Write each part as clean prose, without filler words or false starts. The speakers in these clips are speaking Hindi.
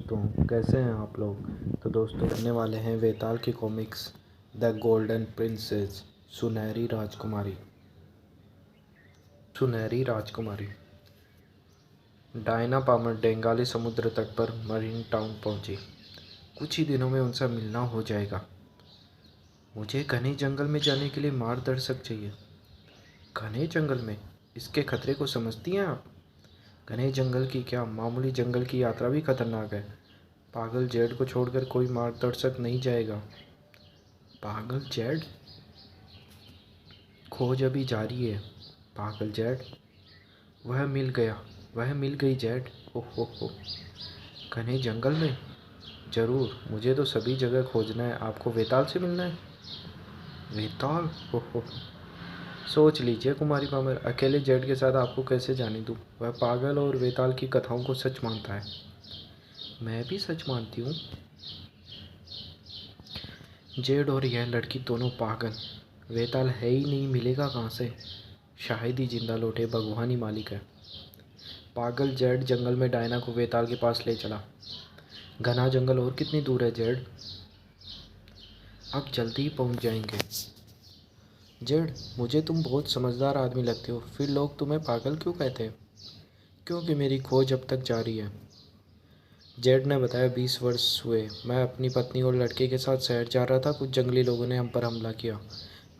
दोस्तों, कैसे हैं आप लोग। तो दोस्तों, पढ़ने वाले हैं वेताल की कॉमिक्स द गोल्डन प्रिंसेस, सुनहरी राजकुमारी। सुनहरी राजकुमारी। डायना पामर बंगाली समुद्र तट पर मरीन टाउन पहुंची। कुछ ही दिनों में उनसे मिलना हो जाएगा। मुझे घने जंगल में जाने के लिए मार्गदर्शक चाहिए। घने जंगल में? इसके खतरे को समझती हैं आप? घने जंगल की क्या, मामूली जंगल की यात्रा भी खतरनाक है। पागल जेड को छोड़कर कोई मार्गदर्शक नहीं जाएगा। पागल जेड? खोज अभी जारी है। पागल जेड? वह मिल गया, वह मिल गई जेड। ओह हो। घने जंगल में? जरूर, मुझे तो सभी जगह खोजना है। आपको वेताल से मिलना है? वेताल? ओह। सोच लीजिए कुमारी पामर, अकेले जेड के साथ आपको कैसे जाने दूँ। वह पागल और वेताल की कथाओं को सच मानता है। मैं भी सच मानती हूँ। जेड और यह लड़की दोनों पागल। वेताल है ही नहीं, मिलेगा कहाँ से। शायद ही जिंदा लौटे, भगवान ही मालिक है। पागल जेड जंगल में डायना को वेताल के पास ले चला। घना जंगल और कितनी दूर है जेड? अब जल्दी ही पहुंच जाएंगे। जेड, मुझे तुम बहुत समझदार आदमी लगते हो, फिर लोग तुम्हें पागल क्यों कहते हैं? क्योंकि मेरी खोज अब तक जारी है। जेड ने बताया। 20 वर्ष हुए। मैं अपनी पत्नी और लड़के के साथ शहर जा रहा था। कुछ जंगली लोगों ने हम पर हमला किया।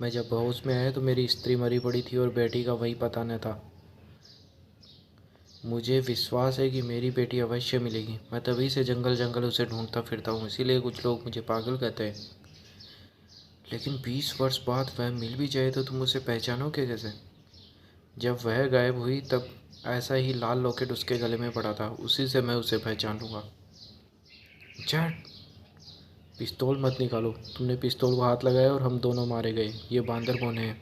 मैं जब होश में आया तो मेरी स्त्री मरी पड़ी थी और बेटी का वही पता न था। मुझे विश्वास है कि मेरी बेटी अवश्य मिलेगी। मैं तभी से जंगल जंगल उसे ढूंढता फिरता हूँ, इसीलिए कुछ लोग मुझे पागल कहते हैं। लेकिन 20 वर्ष बाद वह मिल भी जाए तो तुम उसे पहचानोगे कैसे? जब वह गायब हुई तब ऐसा ही लाल लॉकेट उसके गले में पड़ा था, उसी से मैं उसे पहचान लूँगा। जेड, पिस्तौल मत निकालो। तुमने पिस्तौल को हाथ लगाया और हम दोनों मारे गए। ये बांदर कौन है?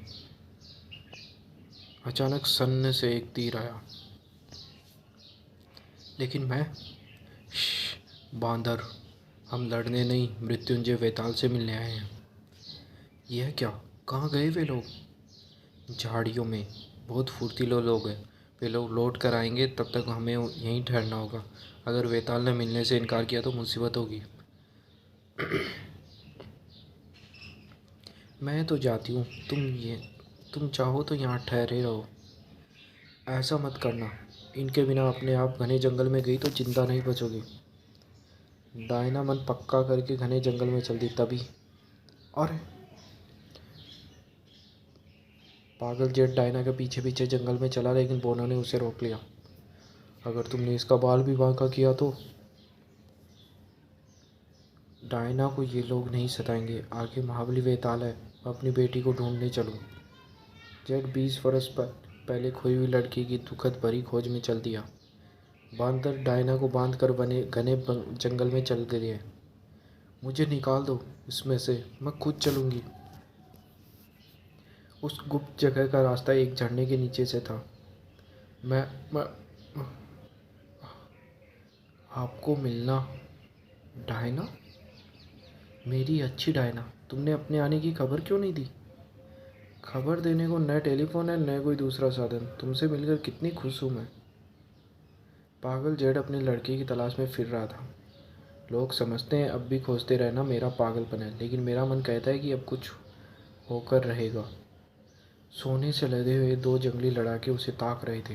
अचानक सन्न से एक तीर आया। लेकिन मैं? बांदर, हम लड़ने नहीं, मृत्युंजय वेताल से मिलने आए हैं। यह क्या? कहाँ गए वे लोग? झाड़ियों में। बहुत फुर्तीले लोग हैं। वे लोग लौट कर आएंगे, तब तक हमें यहीं ठहरना होगा। अगर वेताल ने मिलने से इनकार किया तो मुसीबत होगी। मैं तो जाती हूँ, तुम चाहो तो यहाँ ठहरे रहो। ऐसा मत करना। इनके बिना अपने आप घने जंगल में गई तो जिंदा नहीं बचोगी। डायना मन पक्का करके घने जंगल में चल दी। तभी और पागल जेट डायना के पीछे पीछे जंगल में चला, लेकिन बोना ने उसे रोक लिया। अगर तुमने इसका बाल भी बांका किया तो डायना को ये लोग नहीं सताएंगे। आगे महाबली वेताल है, मैं अपनी बेटी को ढूंढने चलूँ। जेट 20 वर्ष पहले खोई हुई लड़की की दुखद भरी खोज में चल दिया। बांदर डायना को बांध कर बने घने जंगल में चल गए। मुझे निकाल दो इसमें से, मैं खुद चलूँगी। उस गुप्त जगह का रास्ता एक झरने के नीचे से था। मैं आपको मिलना। डायना? मेरी अच्छी डायना, तुमने अपने आने की खबर क्यों नहीं दी? खबर देने को न टेलीफोन है न कोई दूसरा साधन। तुमसे मिलकर कितनी खुश हूँ मैं। पागल जेड अपनी लड़की की तलाश में फिर रहा था। लोग समझते हैं अब भी खोजते रहना मेरा पागलपन है, लेकिन मेरा मन कहता है कि अब कुछ होकर रहेगा। सोने से लदे हुए दो जंगली लड़ाके उसे ताक रहे थे।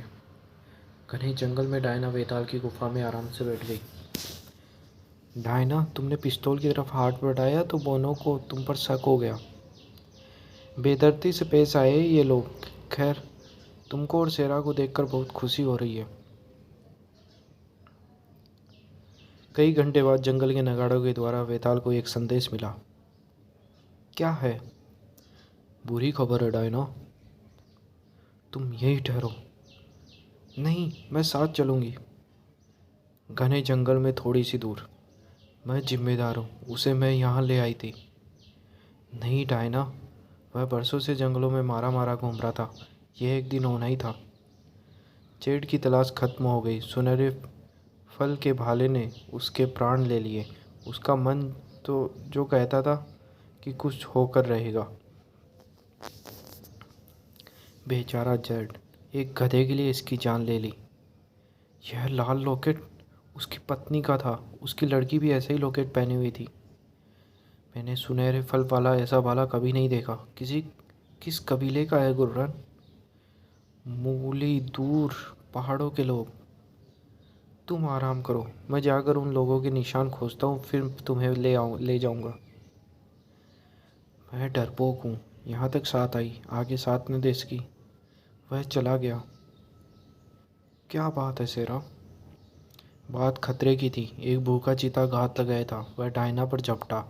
घने जंगल में डायना वेताल की गुफा में आराम से बैठ गई। डायना, तुमने पिस्तौल की तरफ हाथ बढ़ाया तो बोनो को तुम पर शक हो गया। बेदर्दी से पेश आए ये लोग। खैर, तुमको और सेरा को देखकर बहुत खुशी हो रही है। कई घंटे बाद जंगल के नगाड़ों के द्वारा वेताल को एक संदेश मिला। क्या है? बुरी खबर है डायना, तुम यहीं ठहरो। नहीं, मैं साथ चलूँगी। घने जंगल में थोड़ी सी दूर। मैं जिम्मेदार हूँ, उसे मैं यहाँ ले आई थी। नहीं डायना, वह बरसों से जंगलों में मारा मारा घूम रहा था। यह एक दिन होना ही था। जेड की तलाश खत्म हो गई। सुनहरे फल के भाले ने उसके प्राण ले लिए। उसका मन तो जो कहता था कि कुछ होकर रहेगा। बेचारा जेड, एक गधे के लिए इसकी जान ले ली। यह लाल लॉकेट उसकी पत्नी का था। उसकी लड़की भी ऐसे ही लॉकेट पहनी हुई थी। मैंने सुनहरे फल वाला ऐसा भाला कभी नहीं देखा। किस कबीले का है गुर्रन? मूली दूर पहाड़ों के लोग। तुम आराम करो, मैं जाकर उन लोगों के निशान खोजता हूँ, फिर तुम्हें ले जाऊँगा। मैं डरपोक हूँ। यहाँ तक साथ आई, आगे साथ न दे सकी। वह चला गया। क्या बात है सेरा? बात खतरे की थी। एक भूखा चीता घात लगाया था। वह डायना पर झपटा।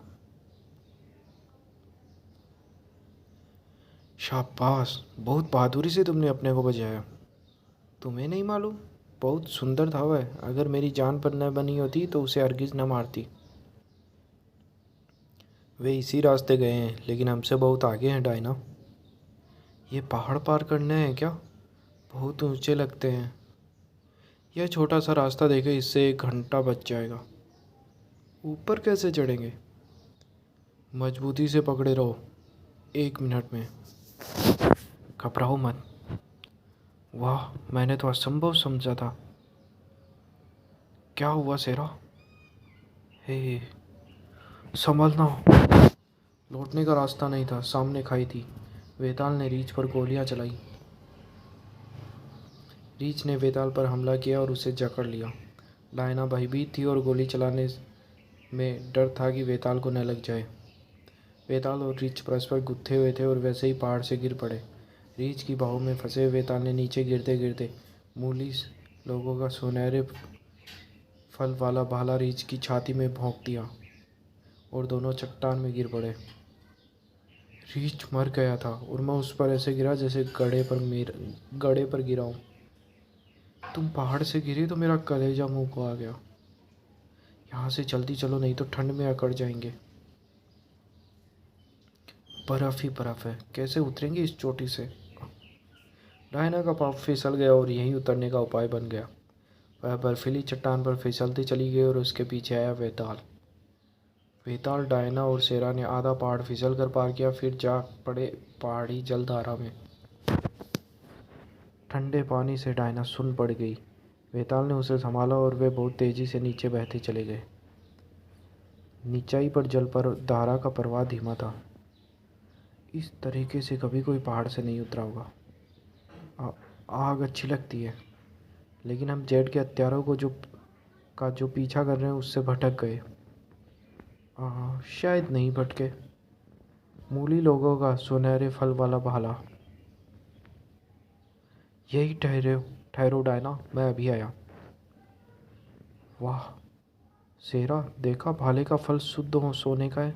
शाबाश, बहुत बहादुरी से तुमने अपने को बचाया। तुम्हें नहीं मालूम? बहुत सुंदर था वह। अगर मेरी जान पर न बनी होती तो उसे हरगिज न मारती। वे इसी रास्ते गए हैं, लेकिन हमसे बहुत आगे हैं डायना। ये पहाड़ पार करने हैं क्या? बहुत ऊंचे लगते हैं। यह छोटा सा रास्ता देखे, इससे 1 घंटा बच जाएगा। ऊपर कैसे चढ़ेंगे? मजबूती से पकड़े रहो, 1 मिनट में। घबराओ मत। वाह, मैंने तो असंभव समझा था। क्या हुआ सेरा? हे, संभलना। लौटने का रास्ता नहीं था, सामने खाई थी। वेताल ने रीछ पर गोलियां चलाई। रीछ ने वेताल पर हमला किया और उसे जकड़ लिया। डायना भयभीत थी और गोली चलाने में डर था कि वेताल को न लग जाए। वेताल और रीछ परस्पर गुत्थे हुए थे और वैसे ही पहाड़ से गिर पड़े। रीछ की बाहों में फंसे वेताल ने नीचे गिरते गिरते मूली लोगों का सुनहरे फल वाला भाला रीछ की छाती में भोंक दिया और दोनों चट्टान में गिर पड़े। रीछ मर गया था और मैं उस पर ऐसे गिरा जैसे गड़े पर गिरा हूँ। तुम पहाड़ से गिरे तो मेरा कलेजा मुंह को आ गया। यहाँ से जल्दी चलो, नहीं तो ठंड में अकड़ जाएंगे। बर्फ ही बर्फ है, कैसे उतरेंगे इस चोटी से? डायना का पाँव फिसल गया और यहीं उतरने का उपाय बन गया। वह बर्फीली चट्टान पर फिसलती चली गई और उसके पीछे आया वेताल। वेताल, डायना और सेरा ने आधा पहाड़ फिसल कर पार किया, फिर जा पड़े पहाड़ी जलधारा में। ठंडे पानी से डायना सुन्न पड़ गई। वेताल ने उसे संभाला और वे बहुत तेजी से नीचे बहते चले गए। नीचाई पर जल पर धारा का प्रवाह धीमा था। इस तरीके से कभी कोई पहाड़ से नहीं उतरा होगा। आग अच्छी लगती है, लेकिन हम जेड के हत्यारों को जो पीछा कर रहे हैं उससे भटक गए। शायद नहीं भटके। मूली लोगों का सुनहरे फल वाला भाला। यही ठहरो डायना, मैं अभी आया। वाह सेरा, देखा, भाले का फल शुद्ध सोने का है।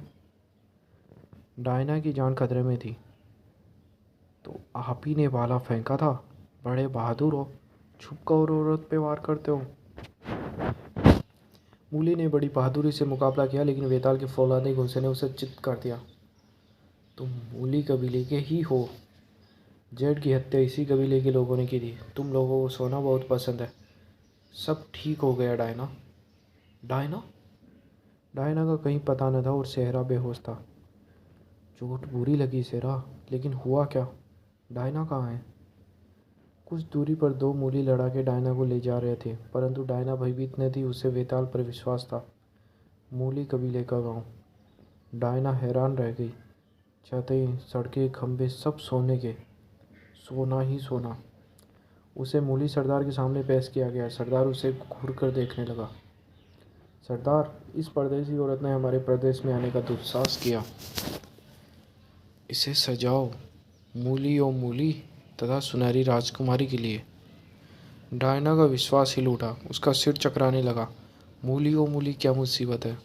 डायना की जान खतरे में थी। तो आप ही ने भाला फेंका था? बड़े बहादुर हो, छुपकर और औरत पे वार करते हो। मूली ने बड़ी बहादुरी से मुकाबला किया, लेकिन वेताल के फौलादी गुस्से ने उसे चित्त कर दिया। तुम मूली कबीले के ही हो। जेड की हत्या इसी कबीले के लोगों ने की थी। तुम लोगों को सोना बहुत पसंद है। सब ठीक हो गया डायना। डायना? डायना का कहीं पता न था और सेहरा बेहोश था। चोट बुरी लगी सेहरा, लेकिन हुआ क्या? डायना कहाँ है? कुछ दूरी पर 2 मूली लड़ाके डायना को ले जा रहे थे, परंतु डायना भयभीत न थी। उसे वेताल पर विश्वास था। मूली कबीले का गांव। डायना हैरान रह गई। छतें, सड़कें, खंभे, सब सोने के। सोना ही सोना। उसे मूली सरदार के सामने पेश किया गया। सरदार उसे घूर कर देखने लगा। सरदार, इस परदेसी औरत ने हमारे प्रदेश में आने का दुस्साहस किया। इसे सजाओ, मूली ओ मूली तथा सुनहरी राजकुमारी के लिए। डायना का विश्वास हिल उठा। उसका सिर चकराने लगा। मूली ओ मूली, क्या मुसीबत है?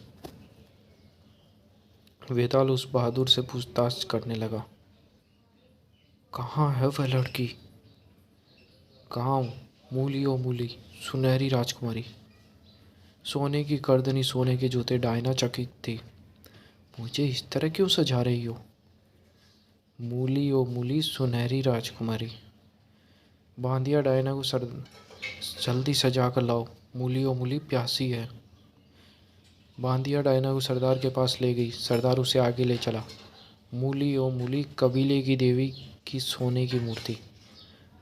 वेताल उस बहादुर से पूछताछ करने लगा। कहाँ है वह लड़की? गाँव, मूली ओ मूली, सुनहरी राजकुमारी। सोने की गर्दनी, सोने के जूते। डायना चकित थी। मुझे इस तरह क्यों सजा रही हो? मूली ओ मूली, सुनहरी राजकुमारी। बांधिया डायना को जल्दी सजा कर लाओ। मूली ओ मूली प्यासी है। बांधिया डायना को सरदार के पास ले गई। सरदार उसे आगे ले चला। मूली ओ मूली कबीले की देवी की सोने की मूर्ति।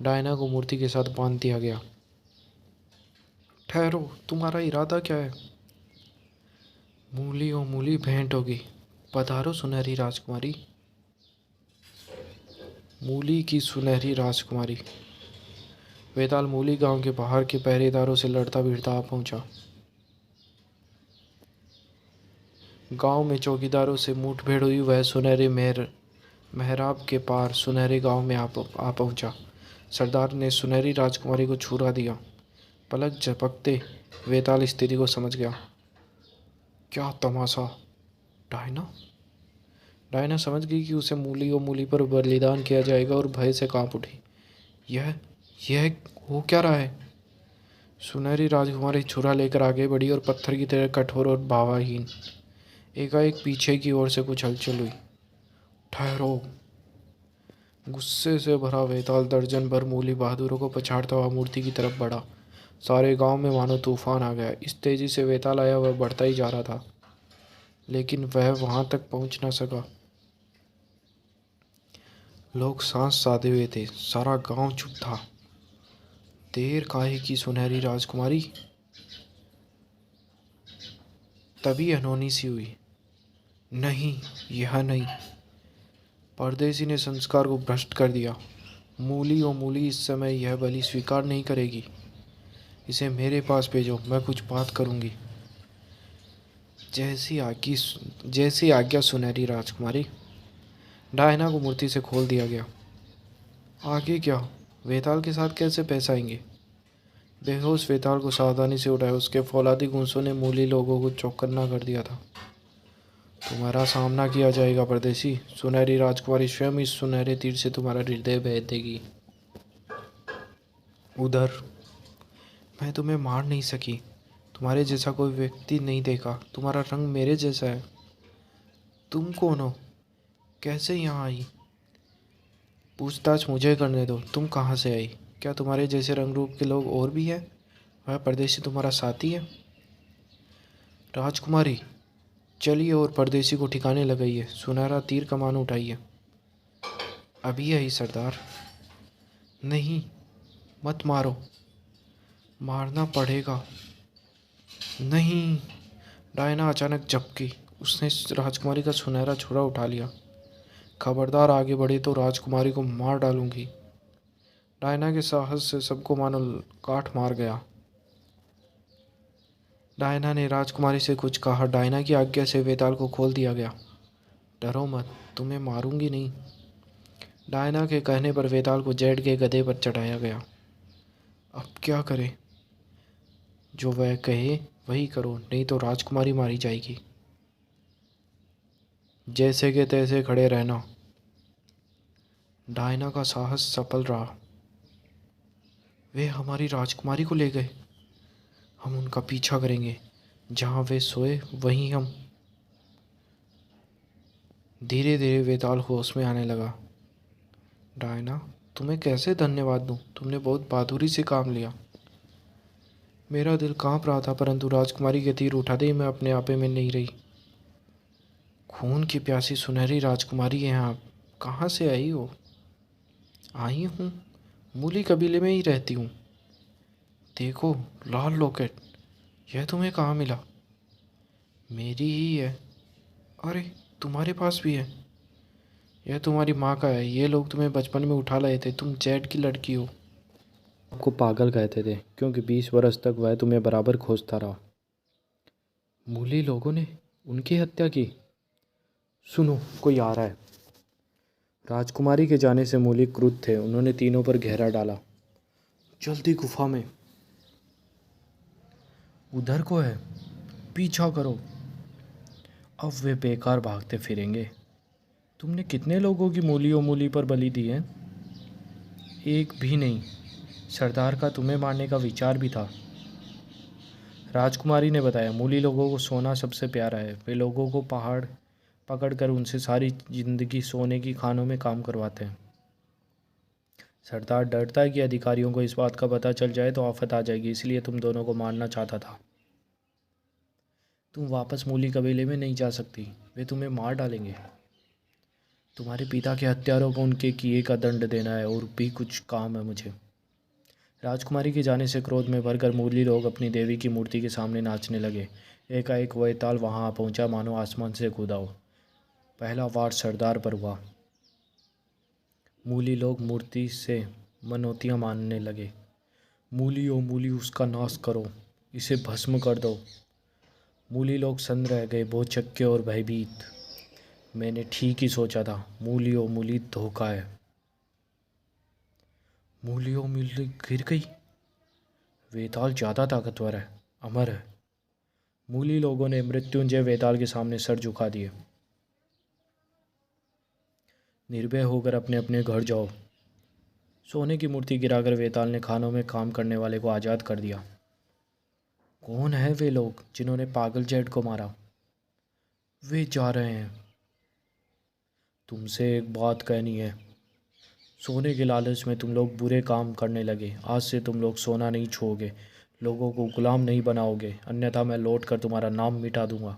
डायना को मूर्ति के साथ बांध दिया गया। ठहरो, तुम्हारा इरादा क्या है? मूली और मूली भेंट होगी। पधारो सुनहरी राजकुमारी। मूली की सुनहरी राजकुमारी। वेताल मूली गांव के बाहर के पहरेदारों से लड़ता भिड़ता आ पहुंचा। गांव में चौकीदारों से मुठभेड़ हुई वह सुनहरे मेहराब के पार सुनहरे गांव में आ पहुंचा। सरदार ने सुनहरी राजकुमारी को छुरा दिया। पलक झपकते वेताल स्थिति को समझ गया। क्या तमाशा! डायना डायना समझ गई कि उसे मूली और मूली पर बलिदान किया जाएगा और भय से कांप उठी। यह यह हो क्या रहा है? सुनहरी राजकुमारी छुरा लेकर आगे बढ़ी और पत्थर की तरह कठोर और भावहीन। एकाएक पीछे की ओर से कुछ हलचल हुई। ठहरो! गुस्से से भरा वेताल दर्जन भर मूली बहादुरों को पछाड़ता हुआ मूर्ति की तरफ बढ़ा। सारे गांव में मानो तूफान आ गया। इस तेजी से वेताल आया वह बढ़ता ही जा रहा था, लेकिन वह वहां तक पहुंच न सका। लोग सांस साधे हुए थे। सारा गांव चुप था। देर काहे की सुनहरी राजकुमारी? तभी अनहोनी सी हुई। नहीं, यह नहीं। परदेसी ने संस्कार को भ्रष्ट कर दिया। मूली और मूली इस समय यह बलि स्वीकार नहीं करेगी। इसे मेरे पास भेजो, मैं कुछ बात करूंगी। जैसी आज्ञा सुनहरी राजकुमारी। डायना को मूर्ति से खोल दिया गया। आगे क्या? वेताल के साथ कैसे पेश आएंगे? बेहोश वेताल को सावधानी से उठाया। उसके फौलादी घूंसों ने मूली लोगों को चौकन्ना कर दिया था। तुम्हारा सामना किया जाएगा परदेसी। सुनहरी राजकुमारी स्वयं इस सुनहरे तीर से तुम्हारा हृदय भेद देगी। उधर मैं तुम्हें मार नहीं सकी। तुम्हारे जैसा कोई व्यक्ति नहीं देखा। तुम्हारा रंग मेरे जैसा है। तुम कौन हो? कैसे यहाँ आई? पूछताछ मुझे करने दो। तुम कहाँ से आई? क्या तुम्हारे जैसे रंग रूप के लोग और भी हैं? वह परदेसी तुम्हारा साथी है? राजकुमारी, चलिए और परदेसी को ठिकाने लगाइए। सुनहरा तीर कमान उठाइए। अभी आई सरदार। नहीं, मत मारो। मारना पड़ेगा। नहीं। डायना अचानक झपकी। उसने राजकुमारी का सुनहरा छुरा उठा लिया। खबरदार आगे बढ़े तो राजकुमारी को मार डालूंगी। डायना के साहस से सबको मानो काठ मार गया। डायना ने राजकुमारी से कुछ कहा। डायना की आज्ञा से वेताल को खोल दिया गया। डरो मत, तुम्हें मारूंगी नहीं। डायना के कहने पर वेताल को जेड के गधे पर चढ़ाया गया। अब क्या करें? जो वह कहे वही करो, नहीं तो राजकुमारी मारी जाएगी। जैसे के तैसे खड़े रहना। डायना का साहस सफल रहा। वे हमारी राजकुमारी को ले गए। हम उनका पीछा करेंगे। जहाँ वे सोए वहीं हम। धीरे धीरे वेताल होश में आने लगा। डायना, तुम्हें कैसे धन्यवाद दूँ? तुमने बहुत बहादुरी से काम लिया। मेरा दिल कांप रहा था, परंतु राजकुमारी के तीर उठाते ही मैं अपने आपे में नहीं रही। खून की प्यासी सुनहरी राजकुमारी हैं आप। कहाँ से आई हो? आई हूँ, मूली कबीले में ही रहती हूँ। देखो, लाल लॉकेट। यह तुम्हें कहाँ मिला? मेरी ही है। अरे, तुम्हारे पास भी है? यह तुम्हारी माँ का है। ये लोग तुम्हें बचपन में उठा लाए थे। तुम जेठ की लड़की हो। आपको पागल कहते थे क्योंकि 20 वर्ष तक वह तुम्हें बराबर खोजता रहा। मूली लोगों ने उनकी हत्या की। सुनो, कोई आ रहा है। राजकुमारी के जाने से मूली क्रुद्ध थे। उन्होंने तीनों पर घेरा डाला। जल्दी गुफा में। उधर को है, पीछा करो। अब वे बेकार भागते फिरेंगे। तुमने कितने लोगों की मूली और मूली पर बलि दी है? एक भी नहीं। सरदार का तुम्हें मारने का विचार भी था। राजकुमारी ने बताया, मूली लोगों को सोना सबसे प्यारा है। वे लोगों को पहाड़ पकड़ कर उनसे सारी जिंदगी सोने की खानों में काम करवाते हैं। सरदार डरता है कि अधिकारियों को इस बात का पता चल जाए तो आफत आ जाएगी, इसलिए तुम दोनों को मारना चाहता था। तुम वापस मूली कबीले में नहीं जा सकती। वे तुम्हें मार डालेंगे। तुम्हारे पिता के हत्यारों को उनके किए का दंड देना है और भी कुछ काम है मुझे। राजकुमारी के जाने से क्रोध में भरकर मुरली लोग अपनी देवी की मूर्ति के सामने नाचने लगे। एकाएक वैताल वहां आ पहुंचा मानो आसमान से कूदा हो। पहला वार सरदार पर हुआ। मूली लोग मूर्ति से मनौतियां मानने लगे। मूली ओ मूली, उसका नाश करो, इसे भस्म कर दो। मूली लोग सन्न रह गए, भौचक्के और भयभीत। मैंने ठीक ही सोचा था, मूली ओ मूली धोखा है। मूली ओ मूली गिर गई। वेताल ज़्यादा ताकतवर है, अमर है। मूली लोगों ने मृत्युंजय वेताल के सामने सर झुका दिए। निर्भय होकर अपने अपने घर जाओ। सोने की मूर्ति गिराकर वेताल ने खानों में काम करने वाले को आज़ाद कर दिया। कौन है वे लोग जिन्होंने पागल जेठ को मारा? वे जा रहे हैं। तुमसे एक बात कहनी है। सोने के लालच में तुम लोग बुरे काम करने लगे। आज से तुम लोग सोना नहीं छूओगे, लोगों को गुलाम नहीं बनाओगे, अन्यथा मैं लौट कर तुम्हारा नाम मिटा दूंगा।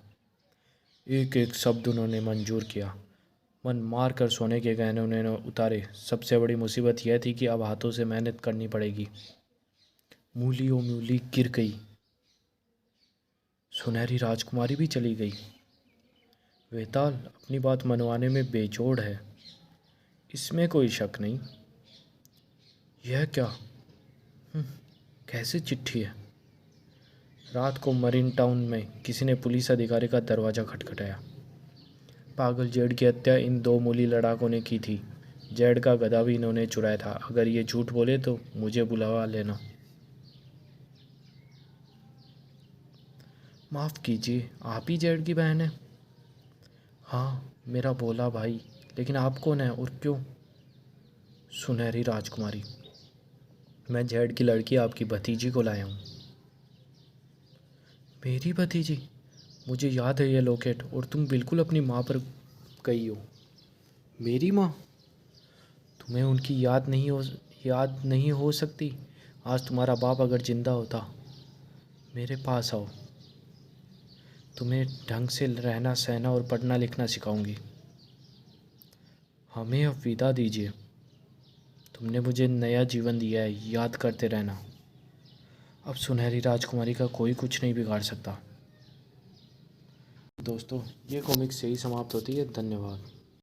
एक एक शब्द उन्होंने मंजूर किया। मन मार कर सोने के गहने उन्होंने उतारे। सबसे बड़ी मुसीबत यह थी कि अब हाथों से मेहनत करनी पड़ेगी। मूली ओ मूली गिर गई। सुनहरी राजकुमारी भी चली गई। वेताल अपनी बात मनवाने में बेजोड़ है, इसमें कोई शक नहीं। यह क्या? कैसे चिट्ठी है? रात को मरीन टाउन में किसी ने पुलिस अधिकारी का दरवाज़ा खटखटाया। पागल जेड की हत्या इन दो मूली लड़ाकों ने की थी। जेड का गधा भी इन्होंने चुराया था। अगर ये झूठ बोले तो मुझे बुलवा लेना। माफ़ कीजिए, आप ही जेड की बहन हैं? हाँ, मेरा भोला भाई। लेकिन आप कौन हैं और क्यों? सुनहरी राजकुमारी, मैं जेड की लड़की आपकी भतीजी को लाया हूँ। मेरी भतीजी? मुझे याद है ये लॉकेट, और तुम बिल्कुल अपनी माँ पर गई हो। मेरी माँ? तुम्हें उनकी याद नहीं हो सकती? आज तुम्हारा बाप अगर जिंदा होता। मेरे पास आओ, तुम्हें ढंग से रहना सहना और पढ़ना लिखना सिखाऊंगी। हमें अब विदा दीजिए। तुमने मुझे नया जीवन दिया है, याद करते रहना। अब सुनहरी राजकुमारी का कोई कुछ नहीं बिगाड़ सकता। दोस्तों, ये कॉमिक्स यही समाप्त होती है। धन्यवाद।